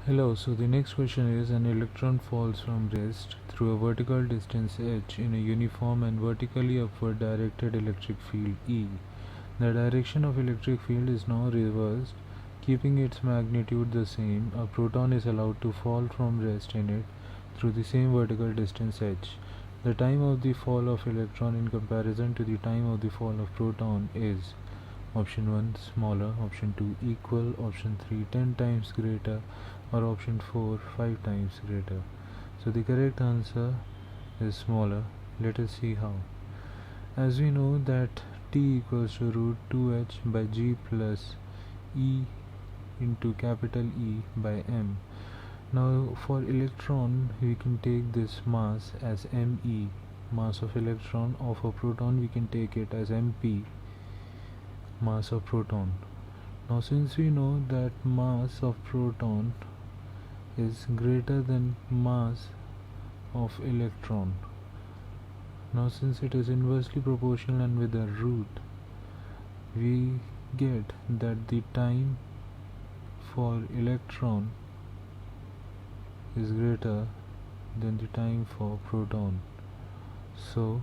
Hello, so the next question is: an electron falls from rest through a vertical distance h in a uniform and vertically upward directed electric field E. The direction of electric field is now reversed, keeping its magnitude the same. A proton is allowed to fall from rest in it through the same vertical distance h. The time of the fall of electron in comparison to the time of the fall of proton is: option 1 smaller, option 2 equal, option 3 10 times greater, or option 4 5 times greater. So the correct answer is smaller. Let us see how. As we know that T equals to root 2h by g plus E into capital E by m. Now for electron we can take this mass as me, mass of electron. Of a proton we can take it as mp, mass of proton. Now since we know that mass of proton is greater than mass of electron, now since it is inversely proportional and with a root, we get that the time for electron is greater than the time for proton. So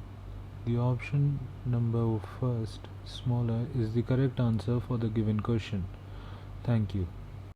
the option number first, smaller, is the correct answer for the given question. Thank you.